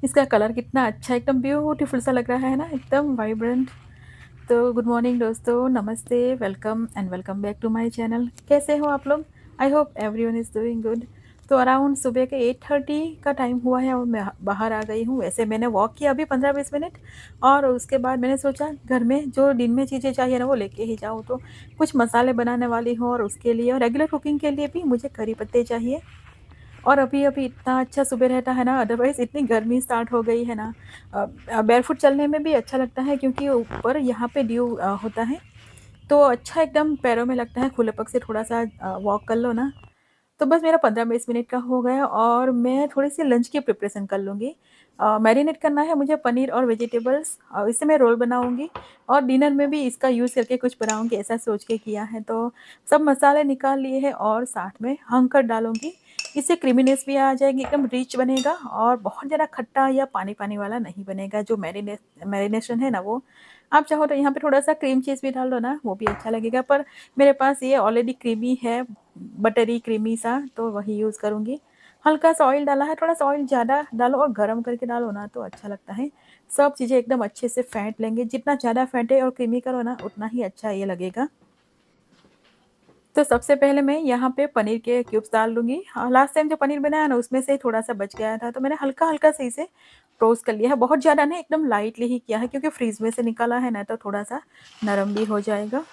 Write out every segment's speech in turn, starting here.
इसका कलर कितना अच्छा एकदम ब्यूटीफुल सा लग रहा है ना, एकदम वाइब्रेंट। तो गुड मॉर्निंग दोस्तों, नमस्ते, welcome and welcome back to my channel. कैसे हो आप लोग? I hope everyone is doing good. तो अराउंड सुबह के 8:30 का टाइम हुआ है और मैं बाहर आ गई हूँ। वैसे मैंने वॉक किया अभी 15-20 मिनट, और उसके बाद मैंने सोचा घर में जो दिन में चीज़ें चाहिए ना वो लेके ही जाऊँ। तो कुछ मसाले बनाने वाली हूँ और उसके लिए और रेगुलर कुकिंग के लिए भी मुझे करी पत्ते चाहिए। और अभी-अभी इतना अच्छा सुबह रहता है ना, अदरवाइज़ इतनी गर्मी स्टार्ट हो गई है ना। बैरफुट चलने में भी अच्छा लगता है क्योंकि ऊपर यहाँ पे ड्यू होता है, तो अच्छा एकदम पैरों में लगता है। खुले पग से थोड़ा-सा वॉक कर लो ना, तो बस मेरा 15-20 मिनट का हो गया और मैं थोड़ी-सी लंच की प्रिपरेशन कर लूँगी। मैरिनेट करना है मुझे पनीर और वेजिटेबल्स, इससे मैं रोल बनाऊँगी और डिनर में भी इसका यूज़ करके कुछ बनाऊँगी, ऐसा सोच के किया है। तो सब मसाले निकाल लिए हैं और साथ में हंग कर डालूँगी। इससे क्रीमीनेस भी आ जाएगी, एकदम रिच बनेगा और बहुत ज़्यादा खट्टा या पानी-पानी वाला नहीं बनेगा। जो मैरिनेशन है ना वो, आप चाहो तो यहाँ पे थोड़ा-सा क्रीम चीज़ भी डाल दो ना, वो भी अच्छा लगेगा। पर मेरे पास ये ऑलरेडी क्रीमी है, बटरी क्रीमी सा, तो वही यूज़ करूँगी। हल्का-सा ऑयल डाला है, थोड़ा-सा ऑयल ज़्यादा डालो और गरम करके डालो ना तो अच्छा लगता है। सब चीज़ें एकदम अच्छे से फेंट लेंगे, जितना ज़्यादा फेंटे और क्रीमी करो ना उतना ही अच्छा ये लगेगा। तो सबसे पहले मैं यहाँ पे पनीर के क्यूब्स डाल दूँगी। लास्ट टाइम जो पनीर बनाया ना उसमें से थोड़ा-सा बच गया था, तो मैंने हल्का-हल्का से इसे टोस्ट कर लिया है। बहुत ज़्यादा नहीं, एकदम लाइटली ही किया है क्योंकि फ्रीज़ में से निकाला है ना, तो थोड़ा-सा नरम भी हो जाएगा।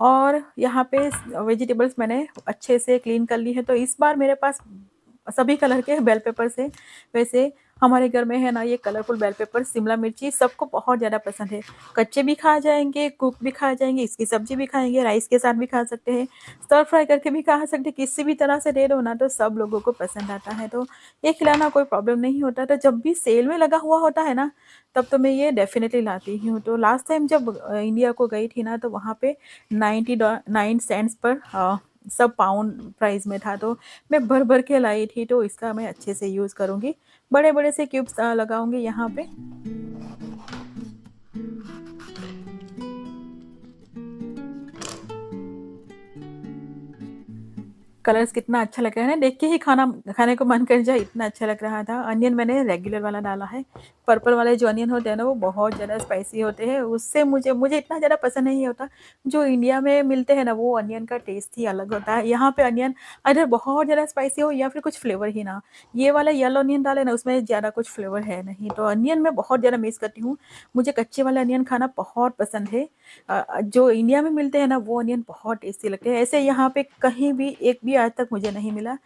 और यहाँ पे वेजिटेबल्स मैंने अच्छे से क्लीन कर ली है, तो इस बार मेरे पास सभी कलर के बेल पेपर्स हैं। वैसे हमारे घर में है ना ये कलरफुल बेल पेपर, शिमला मिर्ची सबको बहुत ज़्यादा पसंद है। कच्चे भी खा जाएँगे, कुक भी खा जाएँगे, इसकी सब्ज़ी भी खाएँगे, राइस के साथ भी खा सकते हैं, स्टर फ्राई करके भी खा सकते हैं, किसी भी तरह से दे दो ना तो सब लोगों को पसंद आता है। तो ये खिलाना कोई प्रॉब्लम नहीं होता। तो जब भी सेल में लगा हुआ होता है ना, तब तो मैं ये डेफ़िनिटली लाती ही हूँ। तो लास्ट टाइम जब इंडिया को गई थी ना, तो वहाँ पे 9 सेंट्स पर सब पाउंड प्राइस में था, तो मैं भर-भर के लाई थी, तो इसका मैं अच्छे से यूज़ करूँगी। बड़े-बड़े से क्यूब्स लगाऊँगी यहाँ पे। कलर्स कितना अच्छा लग रहा है ना, देख के ही खाना खाने को मन कर जाए, इतना अच्छा लग रहा था। अनियन मैंने रेगुलर वाला डाला है, पर्पल वाले जो अनियन होते हैं ना वो बहुत ज़्यादा स्पाइसी होते हैं, उससे मुझे मुझे इतना ज़्यादा पसंद नहीं होता। जो इंडिया में मिलते हैं ना वो अनियन का टेस्ट ही अलग होता है। यहाँ पे अनियन अगर बहुत ज़्यादा स्पाइसी हो या फिर कुछ फ्लेवर ही ना हो। ये वाला येलो अनियन डाले ना उसमें ज़्यादा कुछ फ्लेवर है नहीं, तो अनियन मैं बहुत ज़्यादा मिस करती हूँ। मुझे कच्चे वाले अनियन खाना बहुत पसंद है। जो इंडिया में मिलते हैं ना वो अनियन बहुत टेस्टी लगते हैं। ऐसे यहाँ पे कहीं भी एक भी आज तक मुझे नहीं मिला।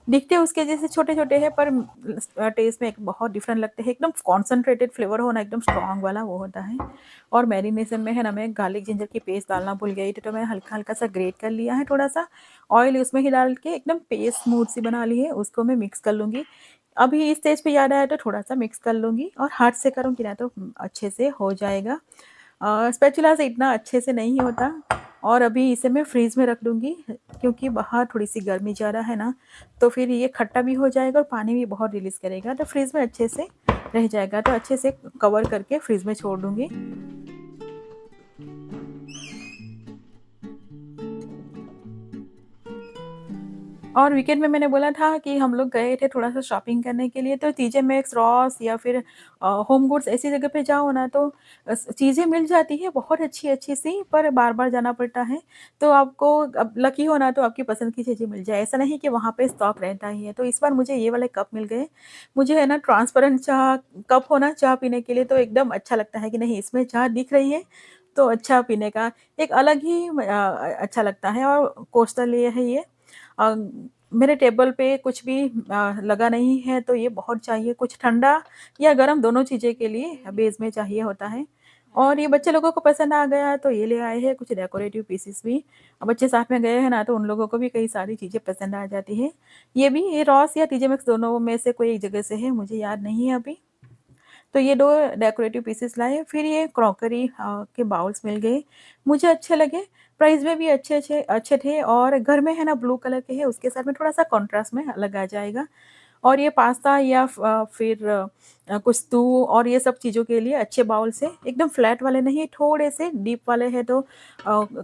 दिखते उसके जैसे छोटे-छोटे हैं पर टेस्ट में एक बहुत डिफरेंट लगते हैं। एकदम कॉन्सन्ट्रेटेड फ्लेवर हो ना, एकदम स्ट्रॉन्ग वाला वो होता है। और मैरिनेशन में है ना मैं गार्लिक जिंजर की पेस्ट डालना भूल गई थी, तो मैं हल्का-हल्का सा ग्रेट कर लिया है थोड़ा-सा। ऑयल उसमें ही डाल के एकदम पेस्ट स्मूथ सी बना ली है, उसको मैं मिक्स कर लूँगी। अभी इस स्टेज पे याद आया तो थोड़ा-सा मिक्स कर लूँगी और हाथ से करूँगी ना तो अच्छे से हो जाएगा। स्पैचुला से इतना अच्छे से नहीं होता। और अभी इसे मैं फ्रीज़ में रख दूँगी क्योंकि बाहर थोड़ी-सी गर्मी ज़्यादा है ना, तो फिर ये खट्टा भी हो जाएगा और पानी भी बहुत रिलीज़ करेगा, तो फ्रीज़ में अच्छे से रह जाएगा। तो अच्छे से कवर करके फ्रीज़ में छोड़ दूँगी। और वीकेंड में मैंने बोला था कि हम लोग गए थे थोड़ा-सा शॉपिंग करने के लिए, तो टीजे मैक्स, रॉस या फिर होम गुड्स ऐसी जगह पे जाओ ना तो चीज़ें मिल जाती हैं बहुत अच्छी-अच्छी सी, पर बार-बार जाना पड़ता है। तो आपको अब लकी हो ना तो आपकी पसंद की चीज़ें मिल जाए, ऐसा नहीं कि वहाँ पे स्टॉक रहता ही है। तो इस बार मुझे ये वाले कप मिल गए। मुझे है ना ट्रांसपेरेंट चाह कप हो ना चाह पीने के लिए तो एकदम अच्छा लगता है कि नहीं इसमें चाह दिख रही है, तो अच्छा पीने का एक अलग ही अच्छा लगता है। और कोस्टल ये है ये। अ, मेरे टेबल पे कुछ भी लगा नहीं है, तो ये बहुत चाहिए, कुछ ठंडा या गरम दोनों चीज़ें के लिए बेस में चाहिए होता है। और ये बच्चे लोगों को पसंद आ गया तो ये ले आए हैं कुछ डेकोरेटिव पीसेस भी। बच्चे साथ में गए हैं ना तो उन लोगों को भी कई सारी चीज़ें पसंद आ जाती है। ये भी ये रॉस या टीजे मैक्स दोनों में से कोई एक जगह से है, मुझे याद नहीं है अभी। तो ये 2 डेकोरेटिव पीसेस लाए, फिर ये क्रॉकरी के बाउल्स मिल गए, मुझे अच्छे लगे, प्राइस में भी अच्छे थे और घर में है ना ब्लू कलर के हैं, उसके साथ में थोड़ा-सा कॉन्ट्रास्ट में अलग आ जाएगा। और ये पास्ता या फिर कुछ स्टू और ये सब चीज़ों के लिए अच्छे बाउल से, एकदम फ्लैट वाले नहीं, थोड़े से डीप वाले हैं तो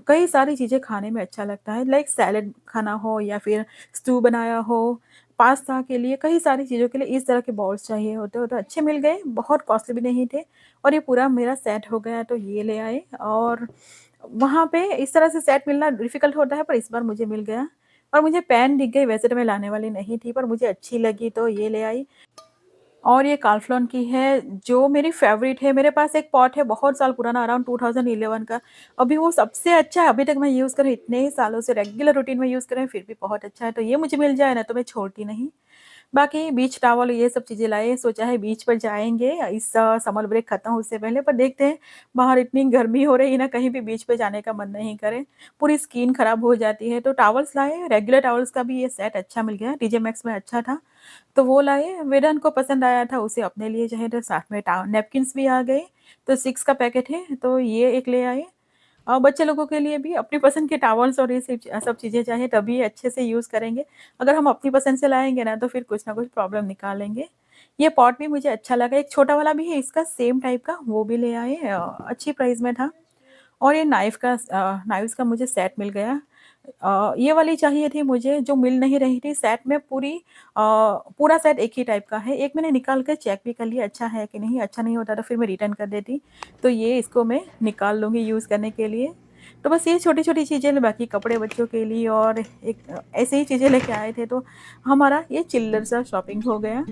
कई सारी चीज़ें खाने में अच्छा लगता है। लाइक सैलेड खाना हो या फिर स्टू बनाया हो, पास्ता के लिए, कई सारी चीज़ों के लिए इस तरह के बाउल्स चाहिए होते हो, तो अच्छे मिल गए, बहुत कॉस्टली भी नहीं थे और ये पूरा मेरा सेट हो गया तो ये ले आए। और वहाँ पे इस तरह से सेट मिलना डिफ़िकल्ट होता है पर इस बार मुझे मिल गया और मुझे पैन दिख गई, वैसे तो मैं लाने वाली नहीं थी पर मुझे अच्छी लगी तो ये ले आई। और ये काल्फलॉन की है जो मेरी फ़ेवरेट है। मेरे पास एक पॉट है बहुत साल पुराना, अराउंड 2011 का। अभी वो सबसे अच्छा है, अभी तक मैं यूज़ कर रही हूँ, इतने ही सालों से रेगुलर रूटीन में यूज़ कर रही हूँ, फिर भी बहुत अच्छा है। तो ये मुझे मिल जाए ना तो मैं छोड़ती नहीं। बाकी बीच टॉवल ये सब चीज़ें लाए, सोचा है बीच पर जाएँगे इस समर ब्रेक खत्म हो उससे पहले, पर देखते हैं बाहर इतनी गर्मी हो रही है ना, कहीं भी बीच पे जाने का मन नहीं करे, पूरी स्किन खराब हो जाती है। तो टॉवल्स लाए, रेगुलर टॉवल्स का भी ये सेट अच्छा मिल गया, टीजे मैक्स में अच्छा था, तो वो लाए। वेदांत को पसंद आया था, उसे अपने लिए जो है तो साथ में टा नैपकिन्स भी आ गए, तो 6 का पैकेट है, तो ये एक ले आए। और बच्चे लोगों के लिए भी अपनी पसंद के टॉवल्स और ये सब चीज़ें चाहिए तभी अच्छे से यूज़ करेंगे। अगर हम अपनी पसंद से लाएँगे ना तो फिर कुछ ना कुछ प्रॉब्लम निकालेंगे। ये पॉट भी मुझे अच्छा लगा, एक छोटा वाला भी है इसका सेम टाइप का, वो भी ले आए, अच्छी प्राइस में था। और ये नाइफ़्स का मुझे सेट मिल गया। ये वाली चाहिए थी मुझे जो मिल नहीं रही थी, सेट में पूरा सेट एक ही टाइप का है। एक मैंने निकाल के चेक भी कर लिया अच्छा है कि नहीं, अच्छा नहीं होता तो फिर मैं रिटर्न कर देती। तो ये इसको मैं निकाल लूँगी यूज़ करने के लिए। तो बस ये छोटी-छोटी चीज़ें, बाकी कपड़े बच्चों के लिए और एक ऐसे ही चीज़ें लेके आए थे, तो हमारा ये चिल्लर सा शॉपिंग हो गया।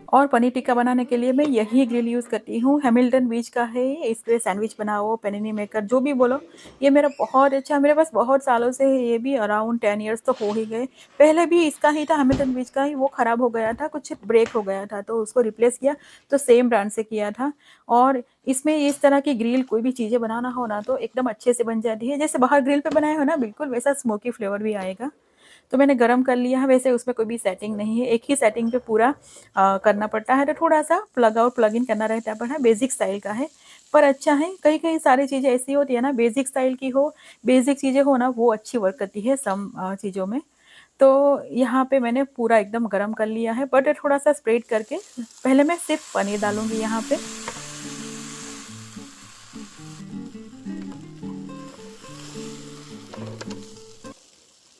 और पनीर टिक्का बनाने के लिए मैं यही ग्रिल यूज़ करती हूँ, हैमिल्टन बीच का है ये, इस पे सैंडविच बनाओ, पैनिनी मेकर जो भी बोलो, ये मेरा बहुत अच्छा है, मेरे पास बहुत सालों से है, ये भी अराउंड 10 इयर्स तो हो ही गए। पहले भी इसका ही था, हैमिल्टन बीच का ही, वो ख़राब हो गया था, कुछ ब्रेक हो गया था तो उसको रिप्लेस किया, तो सेम ब्रांड से किया था। और इसमें इस तरह की ग्रिल कोई भी चीज़ें बनाना हो ना तो एकदम अच्छे से बन जाती है, जैसे बाहर ग्रिल पे बनाए हो ना बिल्कुल वैसा स्मोकी फ्लेवर भी आएगा। तो मैंने गरम कर लिया है, वैसे उसमें कोई भी सेटिंग नहीं है, एक ही सेटिंग पे पूरा करना पड़ता है, तो थोड़ा-सा प्लग आउट प्लग इन करना रहता है, पर हाँ बेसिक स्टाइल का है, पर अच्छा है। कई-कई सारी चीज़ें ऐसी होती है ना बेसिक स्टाइल की हो, बेसिक चीज़ें हो ना वो अच्छी वर्क करती है सम चीज़ों में। तो यहाँ पे मैंने पूरा एकदम गरम कर लिया है, बटर थोड़ा-सा स्प्रेड करके पहले मैं सिर्फ़ पनीर डालूँगी यहाँ पे।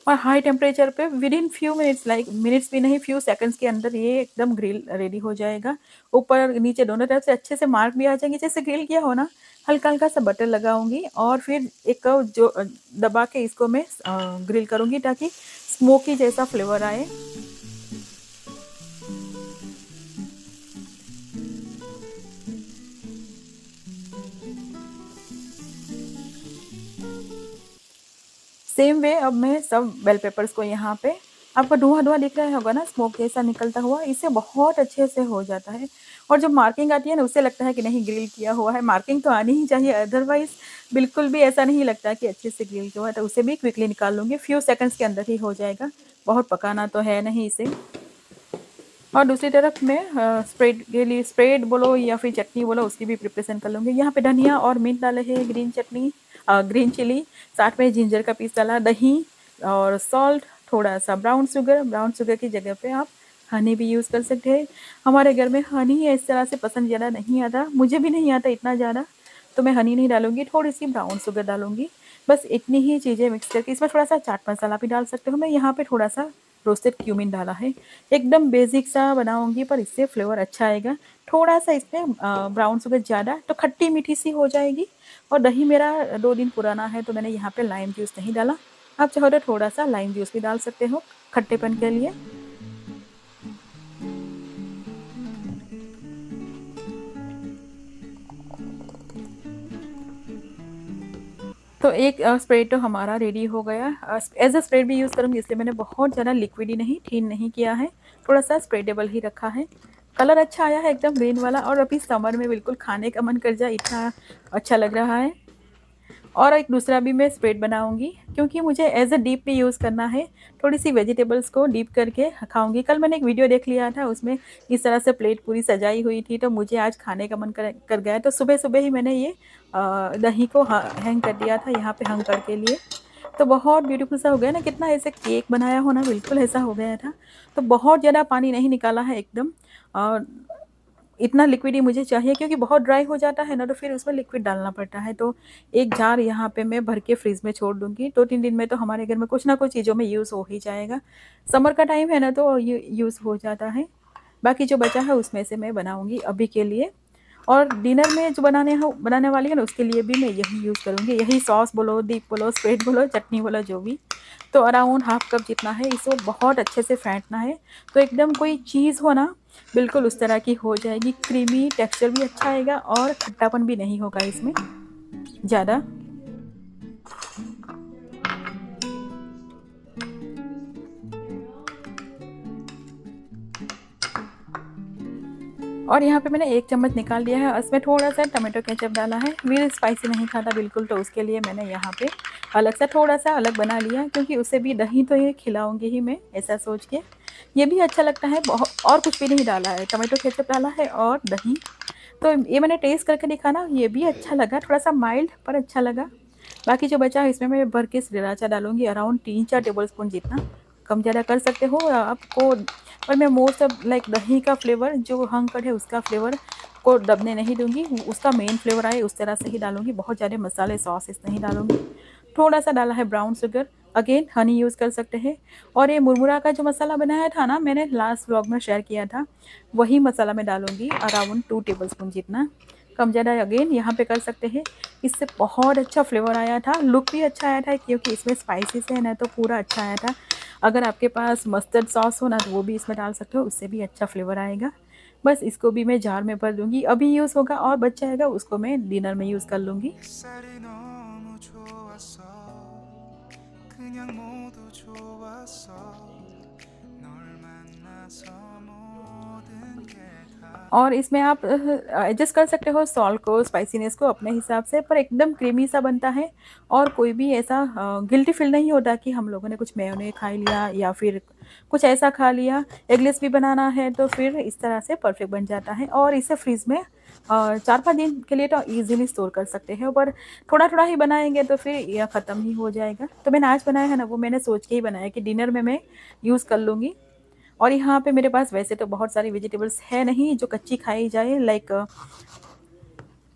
और हाई टेम्परेचर पे within few minutes, like minutes भी नहीं, फ्यू सेकंड्स के अंदर ये एकदम ग्रिल रेडी हो जाएगा। ऊपर नीचे दोनों तरफ से अच्छे से मार्क भी आ जाएंगे, जैसे ग्रिल किया हो ना। हल्का-हल्का सा बटर लगाऊँगी और फिर एक दबा के इसको मैं ग्रिल करूँगी ताकि स्मोकी जैसा फ्लेवर आए। सेम वे अब मैं सब बेल पेपर्स को यहाँ पे, आपको धुआँ-धुआँ दिख रहा होगा ना स्मोक जैसा निकलता हुआ, इससे बहुत अच्छे से हो जाता है। और जब मार्किंग आती है ना उससे लगता है कि नहीं ग्रिल किया हुआ है, मार्किंग तो आनी ही चाहिए, अदरवाइज़ बिल्कुल भी ऐसा नहीं लगता कि अच्छे से ग्रिल किया हुआ है, तो उसे भी क्विकली निकाल लूँगी, फ्यू सेकंड्स के अंदर ही हो जाएगा, बहुत पकाना तो है नहीं इसे। और दूसरी तरफ मैं स्प्रेड के लिए, स्प्रेड बोलो या फिर चटनी बोलो, उसकी भी प्रिपरेशन कर लूँगी। यहाँ पे धनिया और मिर्च डाले हैं, ग्रीन चिली, साथ में जिंजर का पीस डाला, दही और सॉल्ट, थोड़ा-सा ब्राउन शुगर की जगह पे आप हनी भी यूज़ कर सकते हैं। हमारे घर में हनी इस तरह से पसंद ज़्यादा नहीं आता, मुझे भी नहीं आता इतना ज़्यादा, तो मैं हनी नहीं डालूँगी, थोड़ी-सी ब्राउन शुगर डालूँगी। बस इतनी ही चीज़ें मिक्स करके, इसमें थोड़ा-सा चाट मसाला भी डाल सकते हो, मैं यहाँ पे थोड़ा-सा रोस्टेड क्यूमिन डाला है। एकदम बेसिक सा बनाऊँगी पर इससे फ्लेवर अच्छा आएगा। थोड़ा-सा इसमें ब्राउन शुगर ज़्यादा, तो खट्टी-मीठी सी हो जाएगी। और दही मेरा 2 दिन पुराना है तो मैंने यहाँ पे लाइम जूस नहीं डाला। आप चाहो तो थोड़ा-सा लाइम जूस भी डाल सकते हो खट्टेपन के लिए। तो एक स्प्रेड तो हमारा रेडी हो गया। एज़ अ स्प्रेड भी यूज़ करूँगी इसलिए मैंने बहुत ज़्यादा लिक्विड ही नहीं, थिन नहीं किया है, थोड़ा-सा स्प्रेडेबल ही रखा है। कलर अच्छा आया है एकदम ग्रीन वाला, और अभी समर में बिल्कुल खाने का मन कर जाए, इतना अच्छा लग रहा है। और एक दूसरा भी मैं स्प्रेड बनाऊँगी क्योंकि मुझे एज़ अ डिप भी यूज़ करना है, थोड़ी-सी वेजिटेबल्स को डिप करके खाऊँगी। कल मैंने एक वीडियो देख लिया था, उसमें इस तरह से प्लेट पूरी सजाई हुई थी, तो मुझे आज खाने का मन कर कर गया, तो सुबह-सुबह ही मैंने ये दही को ह हैंग कर दिया था यहाँ पे हंग करके लिए। तो बहुत ब्यूटीफुल सा हो गया ना, कितना ऐसे केक बनाया हो ना, बिल्कुल ऐसा हो गया था। तो बहुत ज़्यादा पानी नहीं निकाला है एकदम, और इतना लिक्विड ही मुझे चाहिए, क्योंकि बहुत ड्राई हो जाता है ना तो फिर उसमें लिक्विड डालना पड़ता है। तो एक जार यहाँ पे मैं भर के फ्रिज में छोड़ दूँगी, 2-3 दिन में तो हमारे घर में कुछ ना कुछ चीज़ों में यूज़ हो ही जाएगा। समर का टाइम है ना तो यूज़ हो जाता है। बाकी जो बचा है उसमें से मैं बनाऊँगी अभी के लिए। और डिनर में जो बनाने वाली है ना, उसके लिए भी मैं यही यूज़ करूँगी, यही सॉस बोलो, डिप बोलो, स्प्रेड बोलो, चटनी बोलो, जो भी। तो अराउंड हाफ कप जितना है, इसको बहुत अच्छे से फेंटना है। तो एकदम कोई चीज़ हो ना, बिल्कुल उस तरह की हो जाएगी, क्रीमी टेक्सचर भी अच्छा आएगा और खट्टापन भी नहीं होगा इसमें ज़्यादा। और यहाँ पे मैंने 1 चम्मच निकाल दिया है, इसमें थोड़ा-सा टोमेटो केचअप डाला है। वीर स्पाइसी नहीं खाता बिल्कुल, तो उसके लिए मैंने यहाँ पे अलग से थोड़ा-सा अलग बना लिया, क्योंकि उसे भी दही तो ये खिलाऊँगी ही मैं, ऐसा सोच के। ये भी अच्छा लगता है, और कुछ भी नहीं डाला है, टोमेटो केचअप डाला है और दही। तो ये मैंने टेस्ट करके देखा ना, ये भी अच्छा लगा, थोड़ा-सा माइल्ड पर अच्छा लगा। बाकी जो बचा है इसमें मैं भर के श्रीराचा डालूँगी, अराउंड 3-4 टेबलस्पून जितना। कम ज़्यादा कर सकते हो आपको, पर मैं मोस्ट ऑफ लाइक दही का फ्लेवर, जो हंकड़ है उसका फ्लेवर को दबने नहीं दूँगी, उसका मेन फ्लेवर आए उस तरह से ही डालूँगी। बहुत ज़्यादा मसाले सॉसेस नहीं डालूँगी। थोड़ा-सा डाला है brown sugar, again Honey use कर सकते हैं। और ये मुरमुरा का जो मसाला बनाया था ना, मैंने लास्ट व्लॉग में शेयर किया था, वही मसाला मैं डालूँगी, अराउंड 2 टेबलस्पून जितना। कम ज़्यादा अगेन यहाँ पे कर सकते हैं। इससे बहुत अच्छा फ्लेवर आया था, लुक भी अच्छा आया था, क्योंकि इसमें स्पाइसेस है ना, तो पूरा अच्छा आया था। अगर आपके पास मस्टर्ड सॉस हो ना, तो वो भी इसमें डाल सकते हो, उससे भी अच्छा फ्लेवर आएगा। बस इसको भी मैं जार में भर दूँगी, अभी यूज़ होगा और बच जाएगा, उसको मैं डिनर में यूज़ कर लूँगी। 햇살이 너무 좋았어 그냥 모두 좋았어 널 만나서 모든 게다 और इसमें आप एडजस्ट कर सकते हो सॉल्ट को, स्पाइसीनेस को अपने हिसाब से, पर एकदम क्रीमी सा बनता है। और कोई भी ऐसा गिल्टी फील नहीं होता कि हम लोगों ने कुछ मेयोनेज़ खा लिया या फिर कुछ ऐसा खा लिया। एगलेस भी बनाना है तो फिर इस तरह से परफेक्ट बन जाता है, और इसे फ्रीज़ में 4-5 दिन के लिए तो ईज़िली स्टोर कर सकते हैं, पर थोड़ा-थोड़ा ही बनाएँगे तो फिर यह ख़त्म ही हो जाएगा। तो मैंने आज बनाया है ना, वो मैंने सोच के ही बनाया कि डिनर में मैं यूज़ कर लूँगी। और यहाँ पे मेरे पास वैसे तो बहुत सारी वेजिटेबल्स है नहीं जो कच्ची खाई जाए, लाइक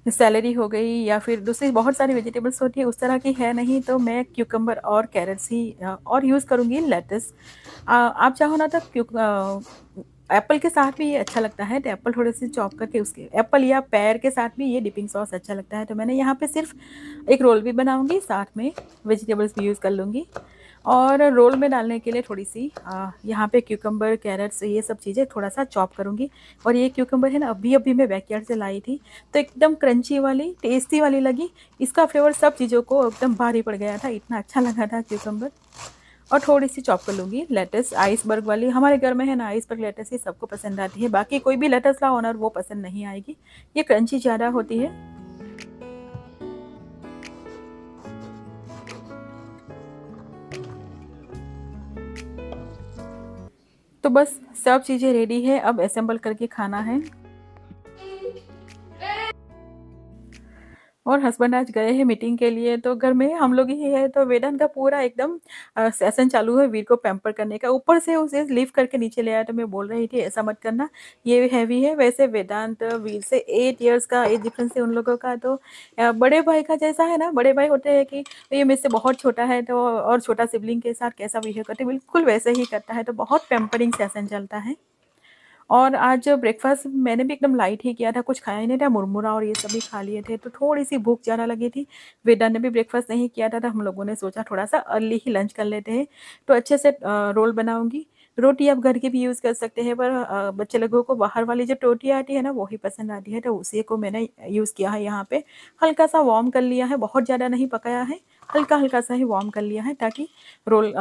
सेलेरी हो गई या फिर दूसरी बहुत सारी वेजिटेबल्स होती है, उस तरह की है नहीं, तो मैं क्यूकम्बर और कैरेट्स ही और यूज़ करूँगी, लेट्स। आप चाहो ना तो एप्पल के साथ भी ये अच्छा लगता है, तो एप्पल थोड़े से चॉप करके, उसके एप्पल या पेयर के साथ भी ये डिपिंग सॉस अच्छा लगता है। तो मैंने यहाँ पे सिर्फ एक रोल भी बनाऊँगी, साथ में वेजिटेबल्स भी यूज़ कर लूँगी। और रोल में डालने के लिए थोड़ी-सी यहाँ पे क्यूकम्बर, कैरेट्स, ये सब चीज़ें थोड़ा-सा चॉप करूँगी। और ये क्यूकम्बर है ना, अभी-अभी मैं बैकयार्ड से लाई थी, तो एकदम क्रंची वाली, टेस्टी वाली लगी। इसका फ्लेवर सब चीज़ों को एकदम भारी पड़ गया था, इतना अच्छा लगा था क्यूकम्बर। और थोड़ी-सी चॉप कर लूँगी लेट्स, आइसबर्ग वाली, हमारे घर में है ना आइसबर्ग लेट्स ही सबको पसंद आती है। बाकी कोई भी लेट्स लाओ ना, वो पसंद नहीं आएगी, ये क्रंची ज़्यादा होती है। तो बस सब चीज़ें रेडी है, अब असेंबल करके खाना है। और हस्बैंड आज गए हैं मीटिंग के लिए, तो घर में हम लोग ही है, तो वेदांत का पूरा एकदम सेशन चालू है वीर को पैम्पर करने का। ऊपर से उसे लिफ्ट करके नीचे ले आया, तो मैं बोल रही थी ऐसा मत करना, ये हैवी है। वैसे वेदांत वीर से 8 इयर्स का एज डिफरेंस है उन लोगों का, तो बड़े भाई का जैसा है ना, बड़े भाई होते हैं कि ये मुझसे बहुत छोटा है, तो और छोटा सिबलिंग के साथ कैसा बिहेव करते हैं, बिल्कुल वैसे ही करता है। तो बहुत पैम्परिंग सेशन चलता है। और आज ब्रेकफ़ास्ट मैंने भी एकदम लाइट ही किया था, कुछ खाया ही नहीं था, मुरमुरा और ये सब भी खा लिए थे, तो थोड़ी-सी भूख ज़्यादा लगी थी। वेदा ने भी ब्रेकफ़ास्ट नहीं किया था, तो हम लोगों ने सोचा थोड़ा-सा अर्ली ही लंच कर लेते हैं। तो अच्छे से रोल बनाऊँगी। रोटी आप घर की भी यूज़ कर सकते हैं, पर बच्चे लोगों को बाहर वाली जो रोटी आती है ना, वो ही पसंद आती है, तो उसी को मैंने यूज़ किया है यहाँ पे। हल्का-सा वार्म कर लिया है, बहुत ज़्यादा नहीं पकाया है, हल्का-हल्का सा ही वार्म कर लिया है, ताकि रोल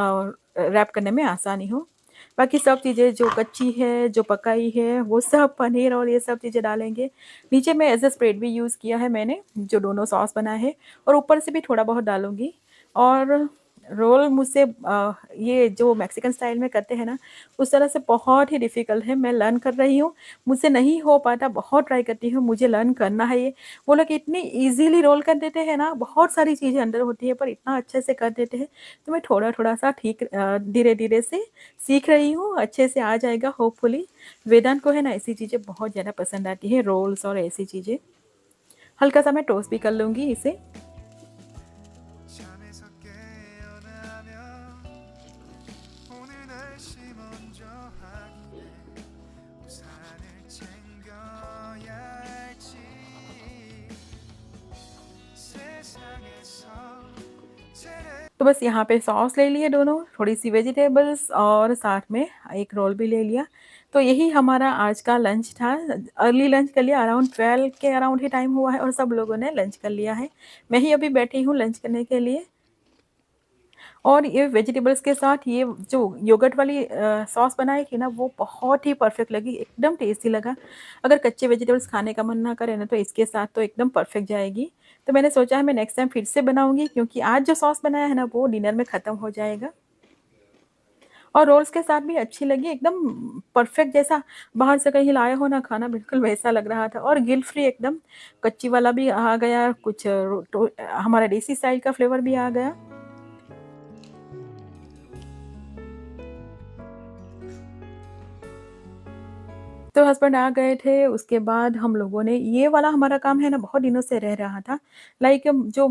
रैप करने में आसानी हो। बाकी सब चीज़ें जो कच्ची है, जो पकाई है, वो सब पनीर और ये सब चीज़ें डालेंगे। नीचे में एज़ अ स्प्रेड भी यूज़ किया है मैंने, जो दोनों सॉस बनाए हैं, और ऊपर से भी थोड़ा बहुत डालूँगी। और रोल मुझसे ये जो मैक्सिकन स्टाइल में करते हैं ना, उस तरह से बहुत ही डिफ़िकल्ट है। मैं लर्न कर रही हूँ, मुझसे नहीं हो पाता, बहुत ट्राई करती हूँ, मुझे लर्न करना है ये। वो लोग इतनी ईज़िली रोल कर देते हैं ना, बहुत सारी चीज़ें अंदर होती है पर इतना अच्छे से कर देते हैं। तो मैं थोड़ा-थोड़ा सा ठीक धीरे-धीरे से सीख रही हूँ, अच्छे से आ जाएगा होपफुली। वेदांत को है ना ऐसी चीज़ें बहुत ज़्यादा पसंद आती है, रोल्स और ऐसी चीज़ें। हल्का-सा मैं टोस्ट भी कर लूँगी इसे। 잠에서 깨어나면 오늘 날씨 먼저 확인해 우산을 챙겨야 할지 세상에서 제일 तो बस यहाँ पे सॉस ले लिए दोनों, थोड़ी-सी वेजिटेबल्स और साथ में एक रोल भी ले लिया। तो यही हमारा आज का लंच था। अर्ली लंच कर लिया, अराउंड 12 के अराउंड ही टाइम हुआ है और सब लोगों ने लंच कर लिया है। मैं ही अभी बैठी हूँ लंच करने के लिए। और ये वेजिटेबल्स के साथ ये जो योगर्ट वाली सॉस बनाई थी ना, वो बहुत ही परफेक्ट लगी, एकदम टेस्टी लगा। अगर कच्चे वेजिटेबल्स खाने का मन ना करे ना, तो इसके साथ तो एकदम परफेक्ट जाएगी। तो मैंने सोचा है मैं नेक्स्ट टाइम फिर से बनाऊँगी, क्योंकि आज जो सॉस बनाया है ना, वो डिनर में ख़त्म हो जाएगा। और रोल्स के साथ भी अच्छी लगी, एकदम परफेक्ट जैसा बाहर से कहीं लाए हो ना खाना, बिल्कुल वैसा लग रहा था और गिल्ट फ्री एकदम। कच्ची वाला भी आ गया, कुछ हमारा देसी स्टाइल का फ्लेवर भी आ गया। तो हस्बैंड आ गए थे, उसके बाद हम लोगों ने ये वाला हमारा काम है ना, बहुत दिनों से रह रहा था। लाइक जो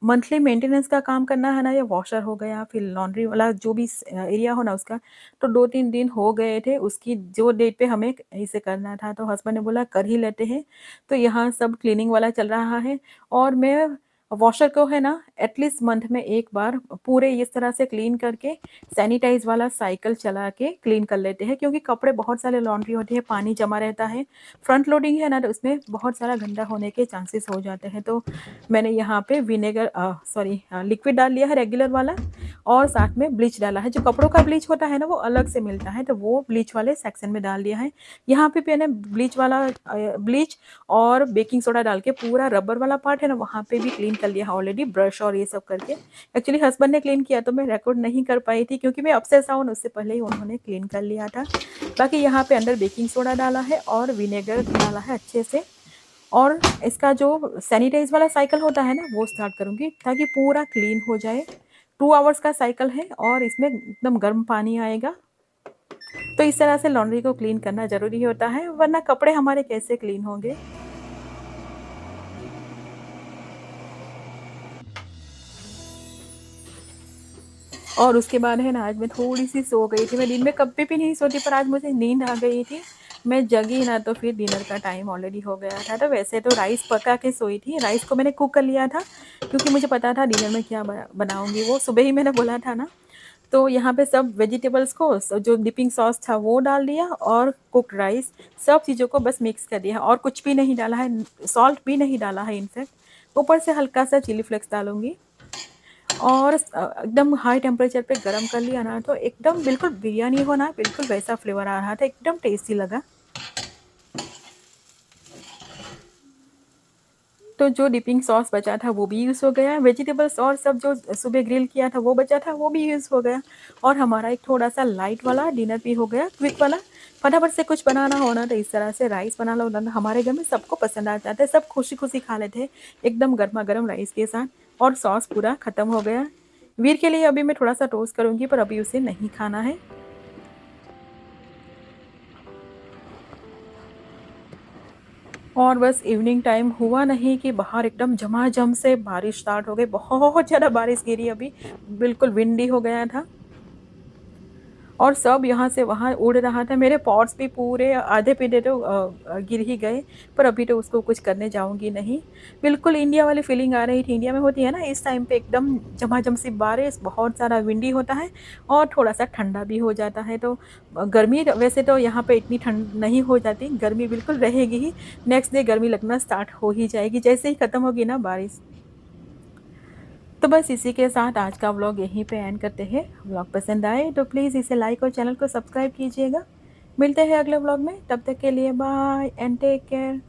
मंथली मेंटेनेंस का काम करना है ना, या वॉशर हो गया, फिर लॉन्ड्री वाला जो भी एरिया हो ना उसका, तो 2-3 दिन हो गए थे, उसकी जो डेट पे हमें इसे करना था। तो हस्बैंड ने बोला कर ही लेते हैं। तो यहाँ सब क्लीनिंग वाला चल रहा है और मैं वॉशर को है ना एटलीस्ट मंथ में एक बार पूरे इस तरह से क्लीन करके सैनिटाइज वाला साइकिल चला के क्लीन कर लेते हैं, क्योंकि कपड़े बहुत सारे लॉन्ड्री होती है, पानी जमा रहता है, फ्रंट लोडिंग है ना, तो उसमें बहुत सारा गंदा होने के चांसेस हो जाते हैं। तो मैंने यहाँ पे विनेगर सॉरी लिक्विड डाल लिया है रेगुलर वाला, और साथ में ब्लीच डाला है। जो कपड़ों का ब्लीच होता है ना, वो अलग से मिलता है, तो वो ब्लीच वाले सेक्शन में डाल दिया है। यहाँ पे मैंने ब्लीच वाला ब्लीच और बेकिंग सोडा डाल के पूरा रबर वाला पार्ट है ना, वहाँ पे भी क्लीन कर लिया है ऑलरेडी, ब्रश और ये सब करके। एक्चुअली हस्बैंड ने क्लीन किया तो मैं रिकॉर्ड नहीं कर पाई थी, क्योंकि मैं अपसेस आऊँ उससे पहले ही उन्होंने क्लीन कर लिया था। बाकी यहाँ पे अंदर बेकिंग सोडा डाला है और विनेगर डाला है अच्छे से, और इसका जो सैनिटाइज वाला साइकिल होता है ना, वो स्टार्ट करूँगी ताकि पूरा क्लीन हो जाए। 2 आवर्स का साइकिल है और इसमें एकदम गर्म पानी आएगा। तो इस तरह से लॉन्ड्री को क्लीन करना ज़रूरी होता है, वरना कपड़े हमारे कैसे क्लीन होंगे। और उसके बाद है ना, आज मैं थोड़ी-सी सो गई थी। मैं दिन में कभी भी नहीं सोती, पर आज मुझे नींद आ गई थी। मैं जगी ना, तो फिर डिनर का टाइम ऑलरेडी हो गया था। तो वैसे तो राइस पका के सोई थी, राइस को मैंने कुक कर लिया था, क्योंकि मुझे पता था डिनर में क्या बनाऊँगी, वो सुबह ही मैंने बोला था ना। तो यहाँ पे सब वेजिटेबल्स को जो डिपिंग सॉस था वो डाल दिया, और कुक्ड राइस, सब चीज़ों को बस मिक्स कर दिया और कुछ भी नहीं डाला है, सॉल्ट भी नहीं डाला है इनफैक्ट। ऊपर से हल्का सा चिली फ्लेक्स डालूँगी, और एकदम हाई टेम्परेचर पे गरम कर लिया ना, तो एकदम बिल्कुल बिरयानी हो ना, बिल्कुल वैसा फ्लेवर आ रहा था, एकदम टेस्टी लगा। तो जो डिपिंग सॉस बचा था वो भी यूज़ हो गया, वेजिटेबल्स और सब जो सुबह ग्रिल किया था वो बचा था, वो भी यूज़ हो गया, और हमारा एक थोड़ा-सा लाइट वाला डिनर भी हो गया, क्विक वाला। फटाफट से कुछ बनाना हो ना, तो इस तरह से राइस बना लो ना, हमारे घर में सबको पसंद आ जाता है, सब खुशी-खुशी खा लेते हैं, एकदम गरमा-गरम राइस के साथ, और सॉस पूरा ख़त्म हो गया। वीर के लिए अभी मैं थोड़ा-सा टोस्ट करूँगी, पर अभी उसे नहीं खाना है। और बस इवनिंग टाइम हुआ नहीं कि बाहर एकदम झमाझम से बारिश स्टार्ट हो गई, बहुत ज़्यादा बारिश गिरी अभी, बिल्कुल विंडी हो गया था, और सब यहाँ से वहाँ उड़ रहा था। मेरे पॉट्स भी पूरे आधे-पीधे तो गिर ही गए, पर अभी तो उसको कुछ करने जाऊँगी नहीं। बिल्कुल इंडिया वाली फीलिंग आ रही थी, इंडिया में होती है ना इस टाइम पे एकदम झमाझम सी बारिश, बहुत सारा विंडी होता है और थोड़ा-सा ठंडा भी हो जाता है। तो गर्मी वैसे तो यहाँ पे इतनी ठंड नहीं हो जाती, गर्मी बिल्कुल रहेगी ही। नेक्स्ट डे गर्मी लगना स्टार्ट हो ही जाएगी, जैसे ही ख़त्म होगी ना बारिश। तो बस इसी के साथ आज का व्लॉग यहीं पे एंड करते हैं। व्लॉग पसंद आए तो प्लीज़ इसे लाइक और चैनल को सब्सक्राइब कीजिएगा। मिलते हैं अगले व्लॉग में, तब तक के लिए बाय एंड टेक केयर।